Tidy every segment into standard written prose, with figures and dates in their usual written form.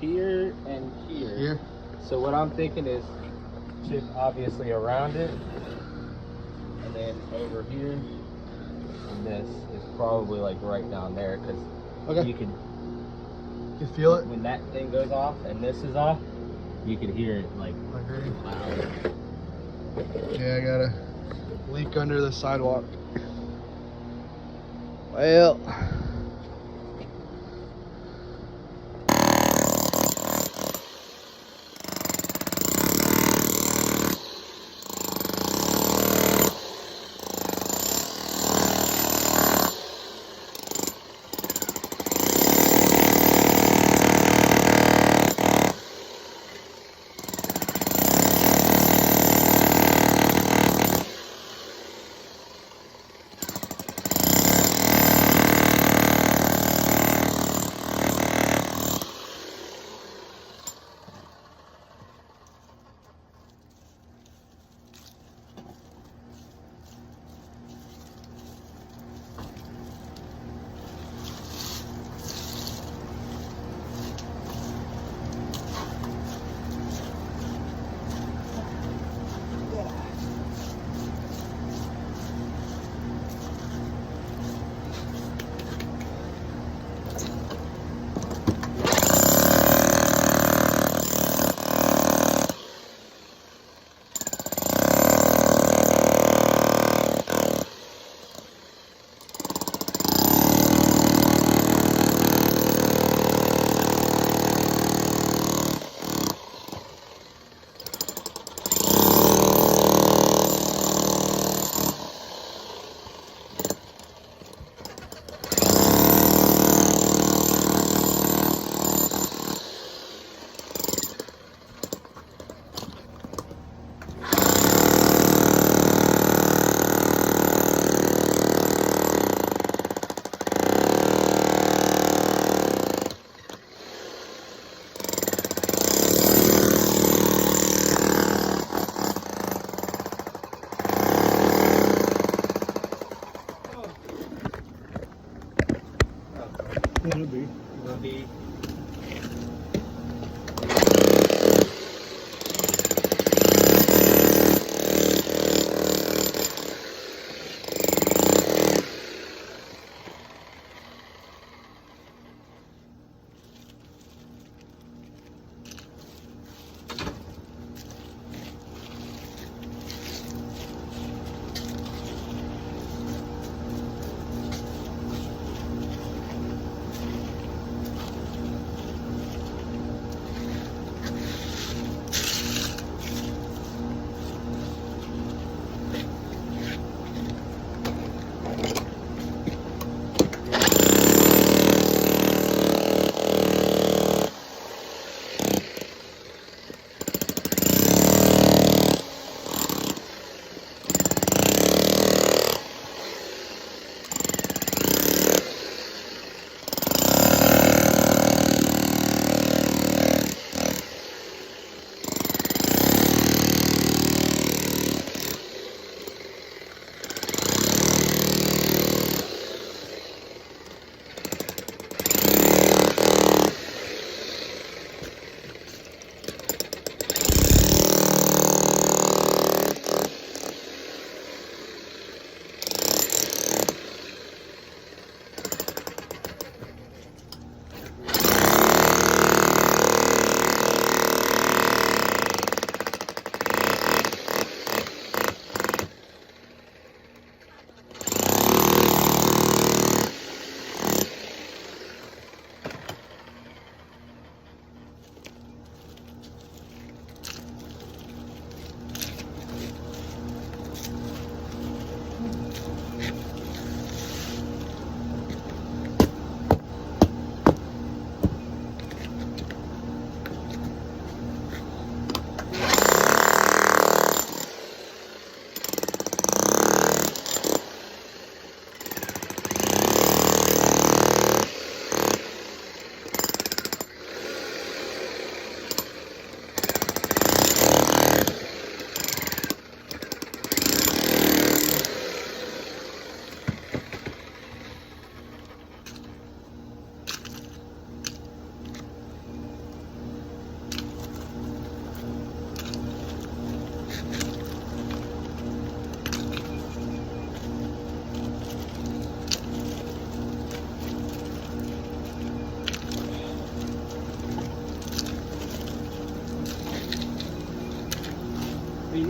here and here. Here? So what I'm thinking is chip obviously around it, and then over here, and this is probably like right down there, because Okay. you can feel it? when that thing goes off and this is off, you can hear it like Okay. loud. Yeah, I got a leak under the sidewalk. Well. It'll be.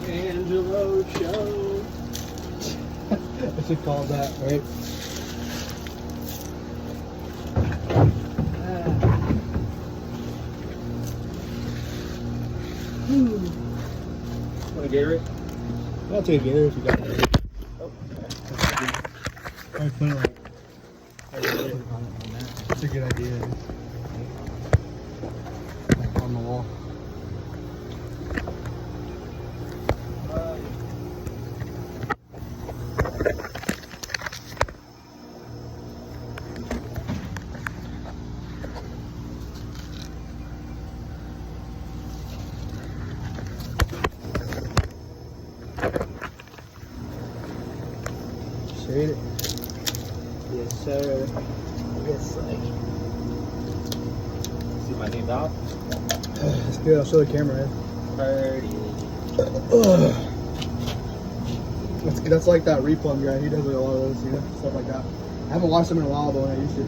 Angelo Show. I should call that, right? Want to Gatorade? I'll take it if you got it. Oh, I put it like. That's a good idea. Like on the wall. Shade it. yes, sir. Yes, like. See my new dog? That's good. I'll show the camera. Birdie. That's like that replumb guy. He does like a lot of those, you know, stuff like that. I haven't watched him in a while, but when I used to.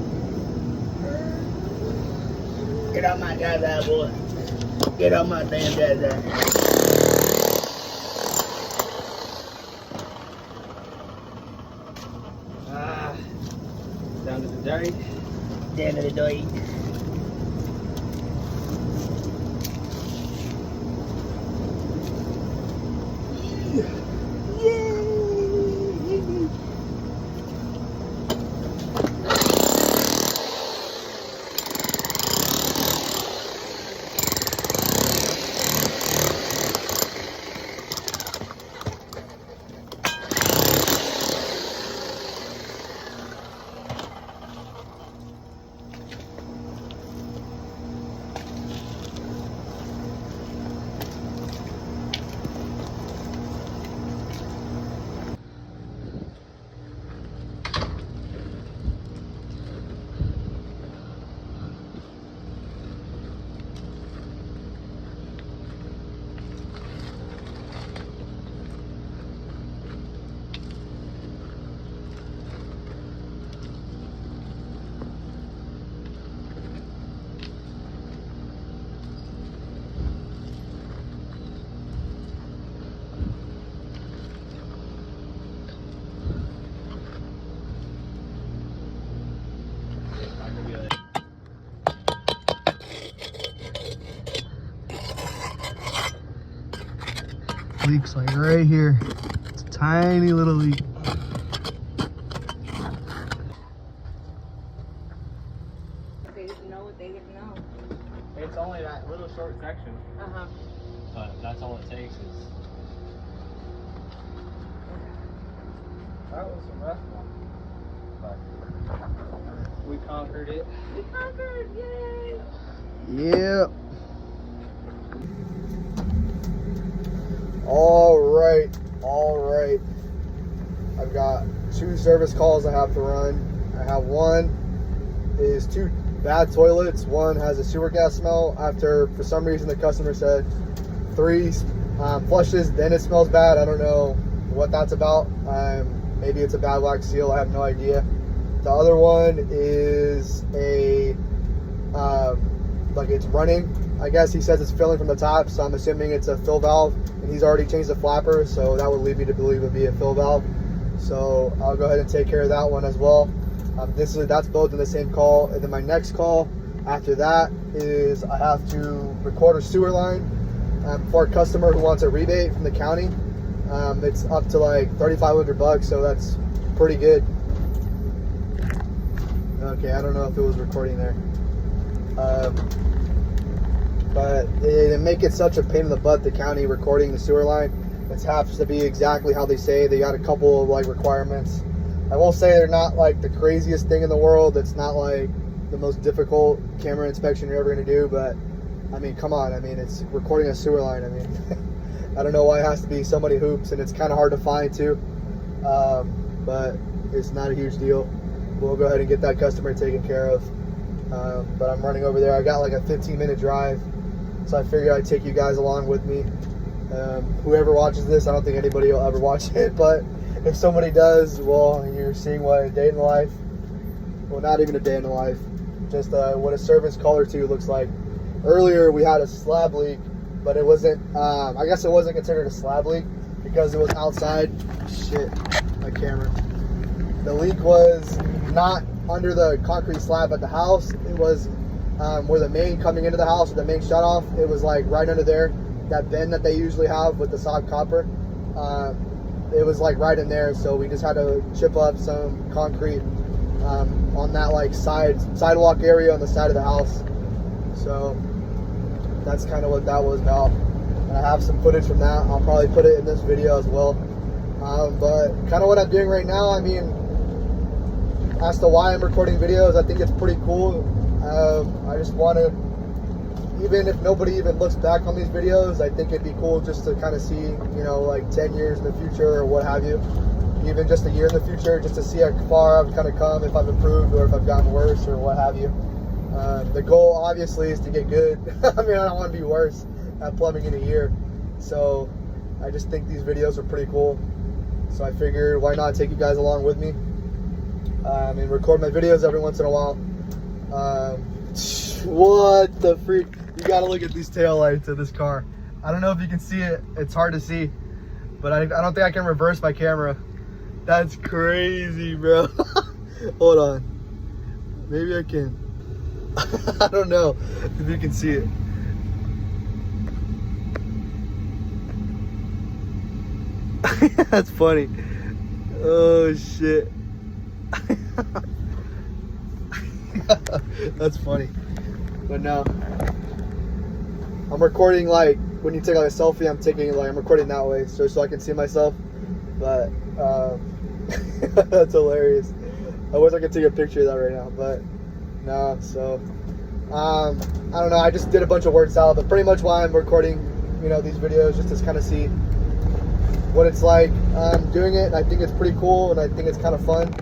Get out my dada, boy. Get out my damn dada. Down to the dirt. Down to the dirt. Leaks like right here. It's a tiny little leak. They didn't know what they didn't know. It's only that little short section, Uh-huh. but that's all it takes is. That was a rough one, but we conquered it. We conquered, yay! Yeah. All right. I've got 2 service calls I have to run. I have one is 2 bad toilets. One has a sewer gas smell after, for some reason, the customer said 3 flushes, then it smells bad. I don't know what that's about. Maybe it's a bad wax seal. I have no idea. The other one is a like it's running. I guess he says it's filling from the top, so I'm assuming it's a fill valve, and he's already changed the flapper, so that would lead me to believe it would be a fill valve. So I'll go ahead and take care of that one as well. That's both in the same call, and then my next call after that is I have to record a sewer line for a customer who wants a rebate from the county. It's up to like $3,500, so that's pretty good. Okay, I don't know if it was recording there. But they make it such a pain in the butt, the county recording the sewer line. It has to be exactly how they say. They got a couple of like requirements. I will say they're not like the craziest thing in the world. It's not like the most difficult camera inspection you're ever going to do, but I mean, come on. I mean, it's recording a sewer line. I mean, I don't know why it has to be so many hoops, and it's kind of hard to find too. But it's not a huge deal. We'll go ahead and get that customer taken care of. But I'm running over there. I got like a 15-minute drive, so I figured I'd take you guys along with me. Whoever watches this, I don't think anybody will ever watch it, but if somebody does, well, you're seeing what a day in the life, well, not even a day in the life, just what a service call or two looks like. Earlier we had a slab leak but it wasn't, I guess it wasn't considered a slab leak because it was outside. Shit, my camera. The leak was not under the concrete slab at the house. It was where the main coming into the house, the main shut off, it was like right under there, that bend that they usually have with the soft copper. It was like right in there, so we just had to chip up some concrete on that like sidewalk area on the side of the house. So that's kind of what that was about. And I have some footage from that. I'll probably put it in this video as well. But kind of what I'm doing right now, I mean, as to why I'm recording videos, I think it's pretty cool. I just want to, even if nobody even looks back on these videos, I think it'd be cool just to kind of see, you know, like 10 years in the future or what have you, even just a year in the future, just to see how far I've kind of come, if I've improved or if I've gotten worse or what have you. The goal obviously is to get good. I mean, I don't want to be worse at plumbing in a year. So I just think these videos are pretty cool. So I figured why not take you guys along with me and record my videos every once in a while. What the freak? You gotta look at these taillights of this car. I don't know if you can see it. It's hard to see, but I don't think I can reverse my camera. That's crazy, bro. Hold on. Maybe I can. I don't know if you can see it. That's funny. Oh shit. That's funny. But no, I'm recording like when you take like a selfie, I'm recording that way so I can see myself. But that's hilarious. I wish I could take a picture of that right now, but no. So I don't know, I just did a bunch of word salad, but pretty much why I'm recording, you know, these videos, just to kind of see what it's like doing it. I think it's pretty cool, and I think it's kind of fun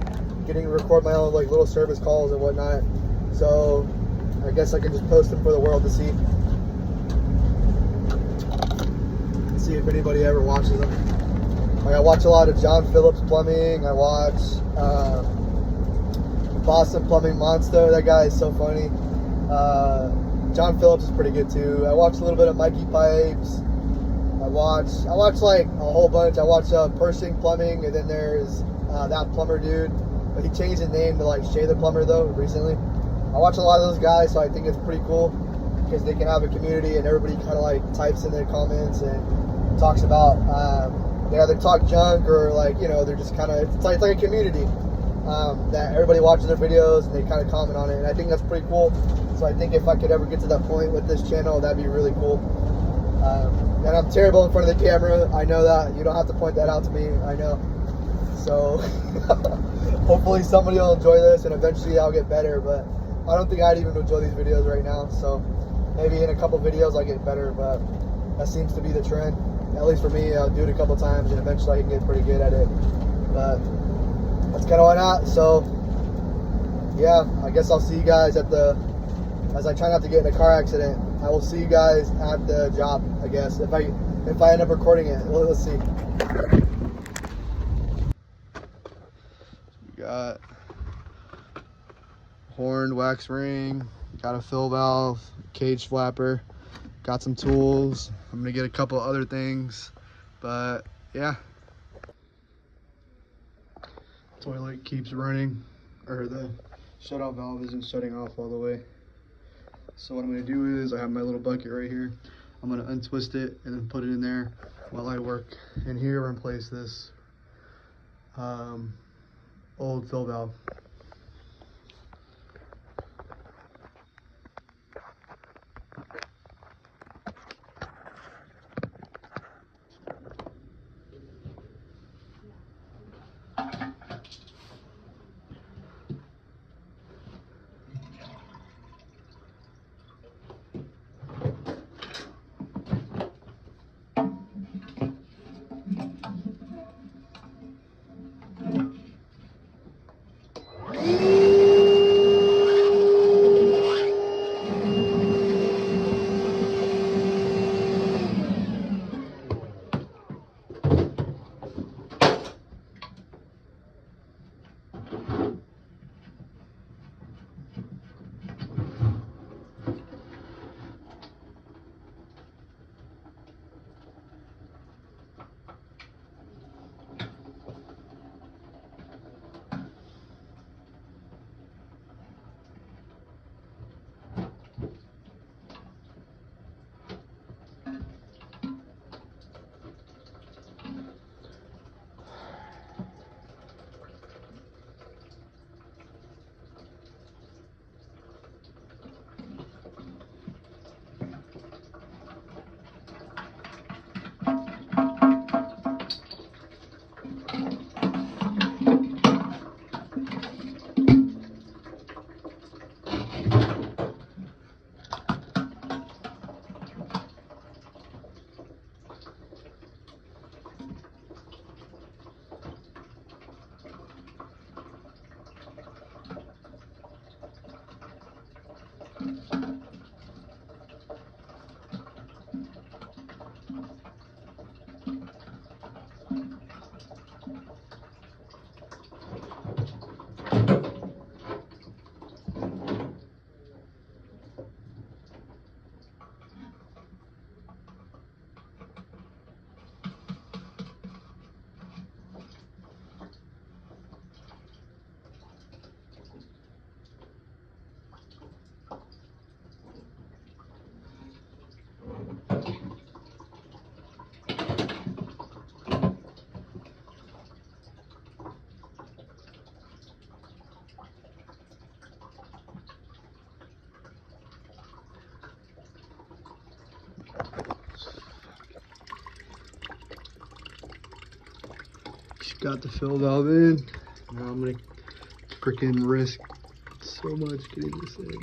getting to record my own like little service calls and whatnot. So I guess I can just post them for the world to see. See if anybody ever watches them. Like, I watch a lot of John Phillips Plumbing. I watch Boston Plumbing Monster. That guy is so funny. John Phillips is pretty good too. I watch a little bit of Mikey Pipes. I watch like a whole bunch. I watch Pershing Plumbing, and then there's that plumber dude. But he changed his name to like Shay the Plumber though recently. I watch a lot of those guys, so I think it's pretty cool because they can have a community and everybody kind of like types in their comments and talks about they either talk junk or like, you know, they're just kind of, it's like a community that everybody watches their videos and they kind of comment on it, and I think that's pretty cool. So I think if I could ever get to that point with this channel, that'd be really cool. And I'm terrible in front of the camera. I know that. You don't have to point that out to me. I know. So hopefully somebody will enjoy this and eventually I'll get better, but I don't think I'd even enjoy these videos right now. So maybe in a couple videos I'll get better, but that seems to be the trend. At least for me, I'll do it a couple times and eventually I can get pretty good at it. But that's kind of why not. So yeah, I guess I'll see you guys as I try not to get in a car accident. I will see you guys at the job, I guess, if I end up recording it. Well, let's see. We got horn, wax ring, got a fill valve, cage flapper, got some tools. I'm gonna get a couple other things, but yeah. Toilet keeps running, or the shutoff valve isn't shutting off all the way. So what I'm gonna do is I have my little bucket right here. I'm gonna untwist it and then put it in there while I work in here and replace this old fill valve. Got the fill valve in. Now I'm gonna freaking risk so much getting this in.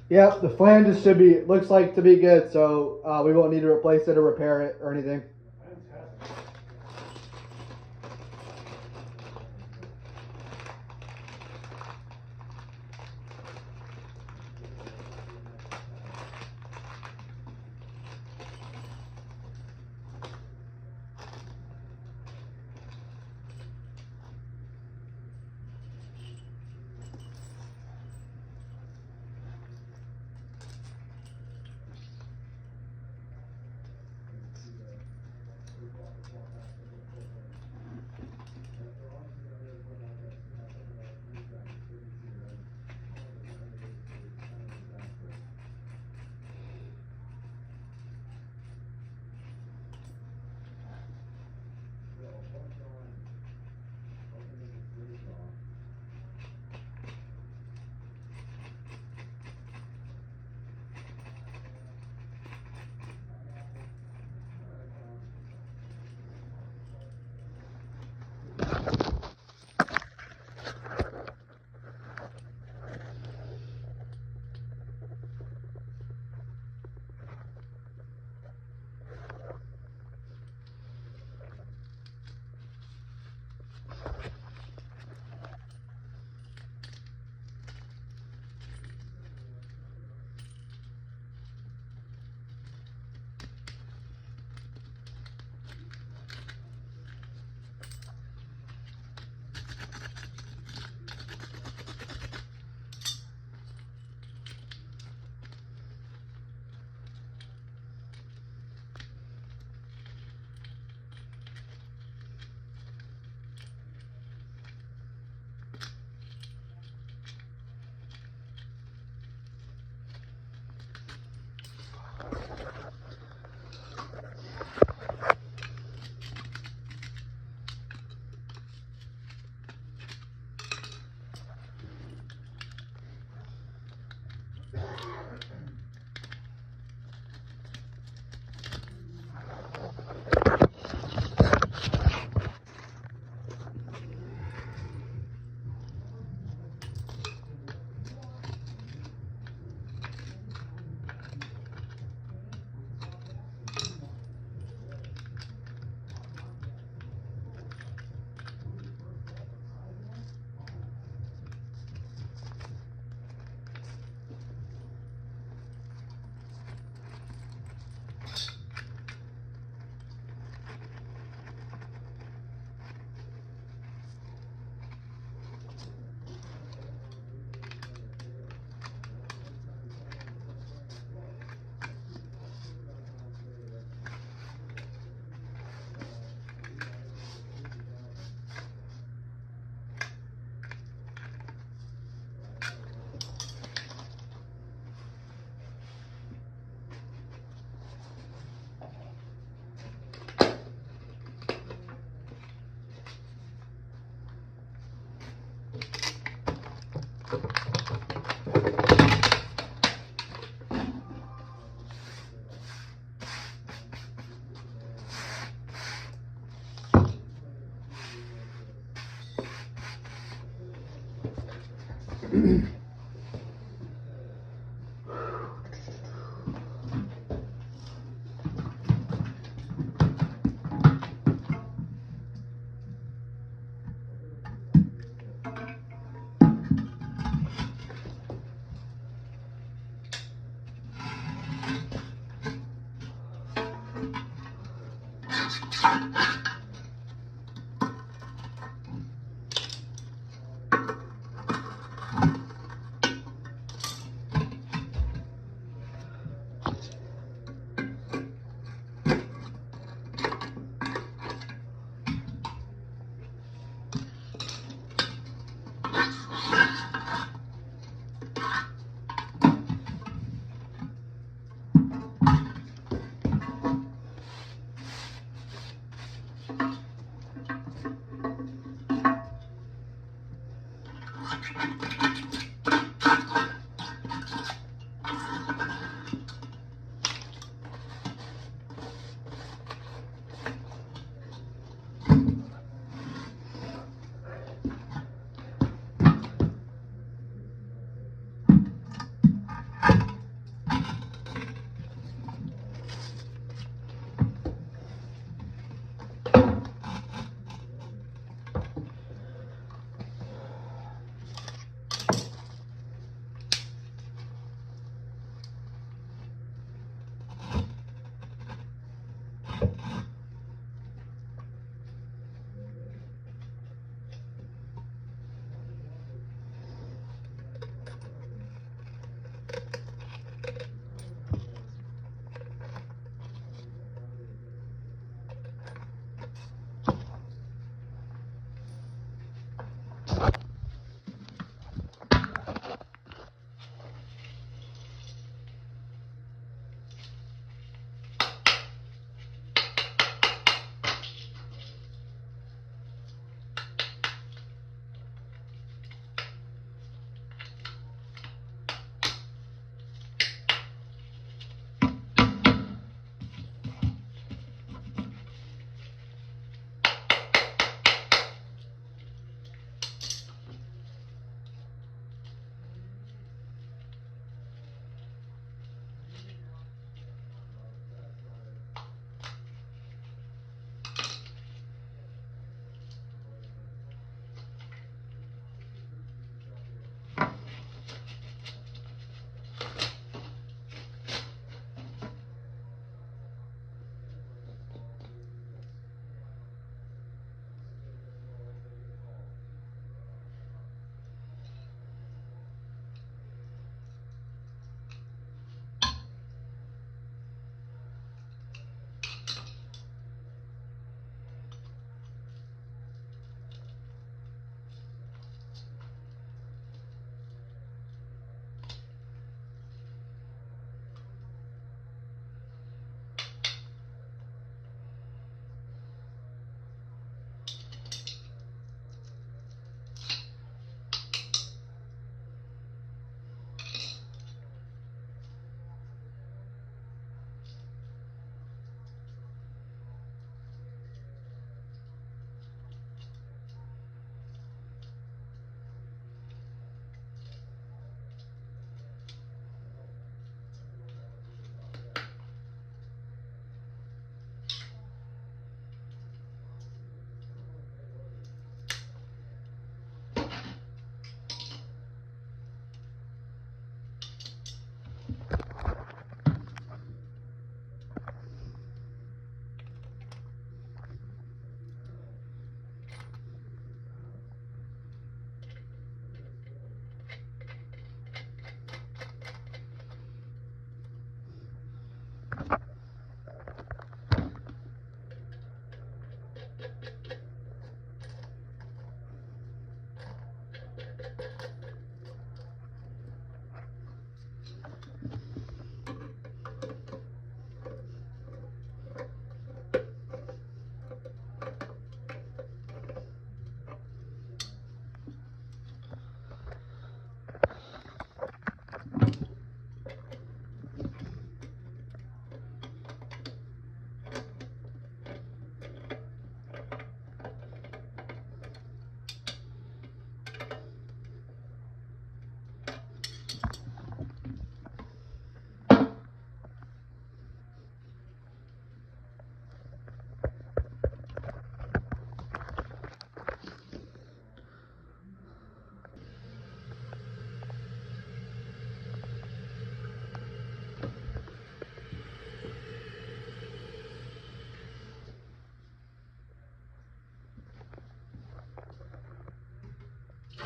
Yep, the flanges should be, looks like to be good, so we won't need to replace it or repair it or anything.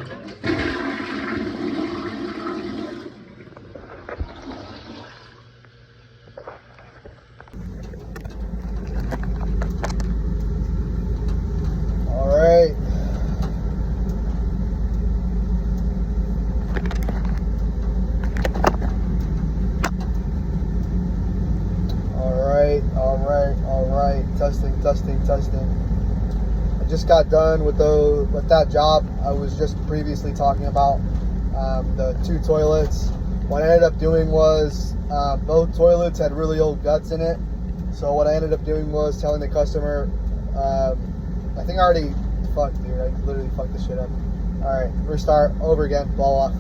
Alright. Alright. Testing. I just got done with that job I was just previously talking about. The 2 toilets. What I ended up doing was both toilets had really old guts in it. So what I ended up doing was telling the customer, I think I already fucked, dude. I literally fucked this shit up. Alright, restart, over again, ball off.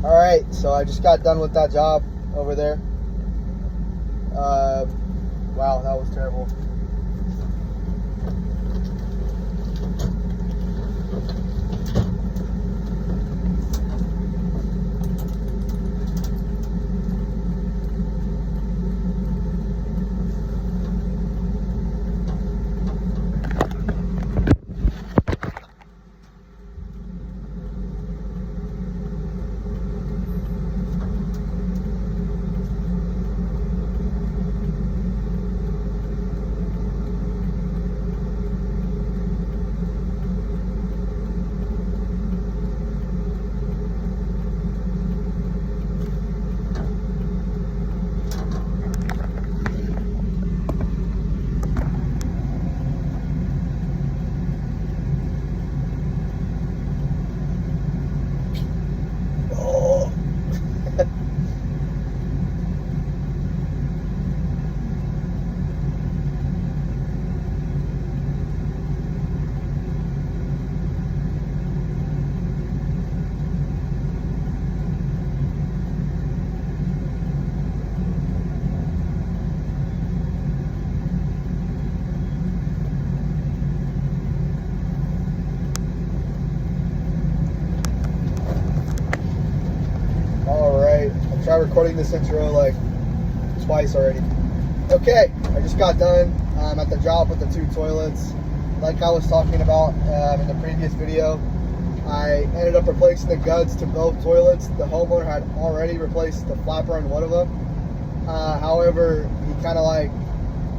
Alright, so I just got done with that job over there. Wow, that was terrible. Try recording this intro like twice already. Okay, I just got done at the job with the 2 toilets. Like I was talking about in the previous video, I ended up replacing the guts to both toilets. The homeowner had already replaced the flapper on one of them. However, he kind of like,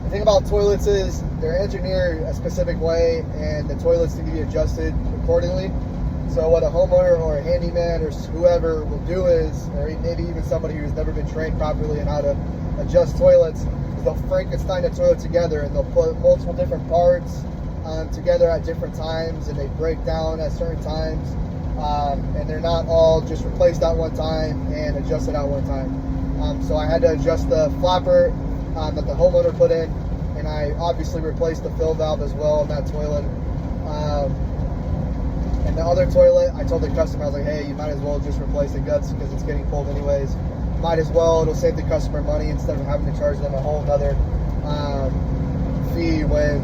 the thing about toilets is they're engineered a specific way and the toilets need to be adjusted accordingly. So what a homeowner or a handyman or whoever will do is, or maybe even somebody who's never been trained properly in how to adjust toilets, is they'll Frankenstein the toilet together and they'll put multiple different parts together at different times, and they break down at certain times, and they're not all just replaced at one time and adjusted at one time. So I had to adjust the flapper that the homeowner put in, and I obviously replaced the fill valve as well in that toilet. And the other toilet, I told the customer, I was like, hey, you might as well just replace the guts because it's getting pulled anyways. Might as well, it'll save the customer money instead of having to charge them a whole other fee when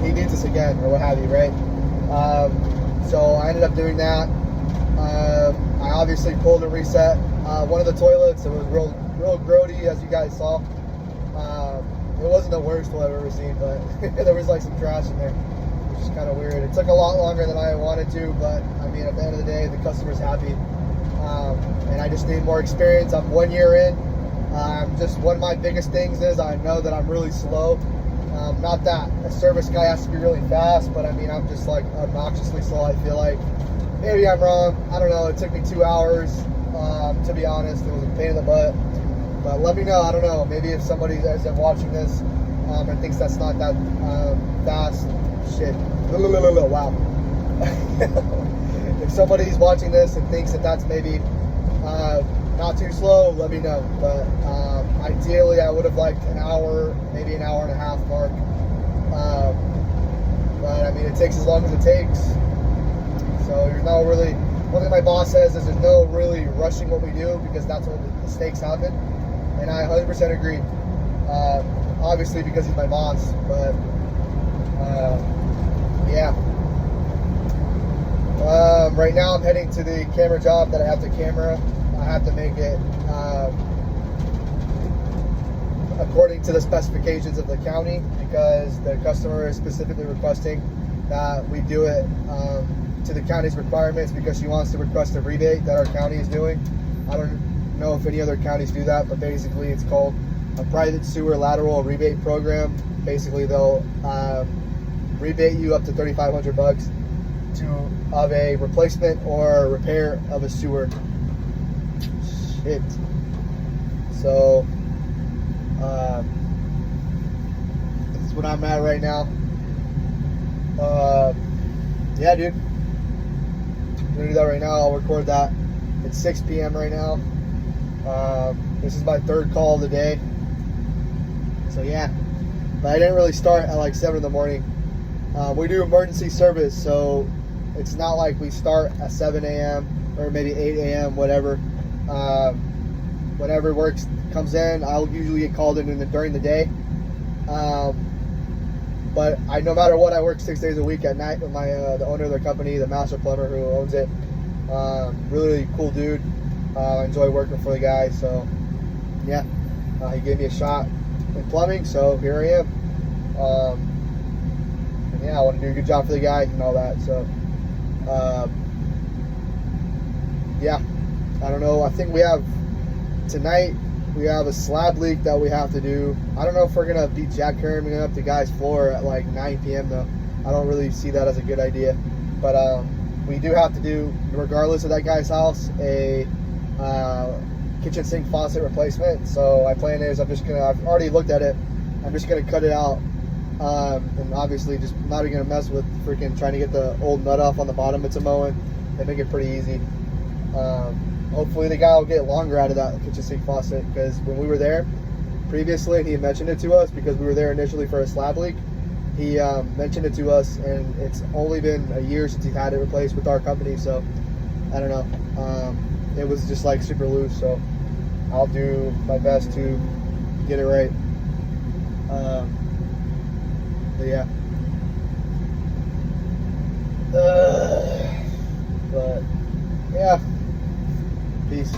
he needs us again or what have you, right? So I ended up doing that. I obviously pulled and reset one of the toilets. It was real grody, as you guys saw. It wasn't the worst toilet I've ever seen, but there was like some trash in there. Which is kind of weird. It took a lot longer than I wanted to, but I mean, at the end of the day, the customer's happy, and I just need more experience. I'm 1 year in. Just one of my biggest things is I know that I'm really slow. Not that a service guy has to be really fast, but I mean, I'm just like obnoxiously slow. I feel like maybe I'm wrong. I don't know. It took me 2 hours. To be honest, it was a pain in the butt. But let me know. I don't know. Maybe if somebody is watching this and thinks that's not that fast. Shit. Wow. If somebody's watching this and thinks that that's maybe not too slow, let me know. But ideally, I would have liked an hour, maybe an hour and a half mark. But I mean, it takes as long as it takes. So there's no really, one thing my boss says is there's no really rushing what we do because that's when the mistakes happen. And I 100% agree. Obviously because he's my boss, but yeah. Right now I'm heading to the camera job that I have to camera. I have to make it according to the specifications of the county because the customer is specifically requesting that we do it to the county's requirements because she wants to request a rebate that our county is doing. I don't know if any other counties do that, but basically it's called a private sewer lateral rebate program. Basically, they'll rebate you up to $3,500 of a replacement or repair of a sewer. Shit. So that's what I'm at right now. Yeah, dude. I'm gonna do that right now. I'll record that. It's 6 p.m. right now. This is my third call of the day. So yeah, but I didn't really start at like 7 in the morning. We do emergency service, so it's not like we start at 7 a.m. or maybe 8 a.m. whatever. Whenever work comes in, I'll usually get called in during the day. But no matter what, I work 6 days a week at night with the owner of the company, the master plumber who owns it. Really cool dude. I enjoy working for the guy. So yeah, he gave me a shot in plumbing, so here I am. And yeah, I want to do a good job for the guy and all that. So yeah, I don't know. I think tonight we have a slab leak that we have to do. I don't know if we're gonna be jackhammering up the guy's floor at like 9 p.m. though. I don't really see that as a good idea. But we do have to do, regardless of that guy's house, a kitchen sink faucet replacement. So my plan is I've already looked at it. I'm just gonna cut it out, and obviously just not even gonna mess with freaking trying to get the old nut off on the bottom. It's a mowing. They make it pretty easy. Hopefully the guy will get longer out of that kitchen sink faucet, because when we were there previously, and he mentioned it to us because we were there initially for a slab leak, he mentioned it to us, and it's only been a year since he's had it replaced with our company. So I don't know. It was just like super loose, so I'll do my best to get it right. But yeah. But yeah. Peace.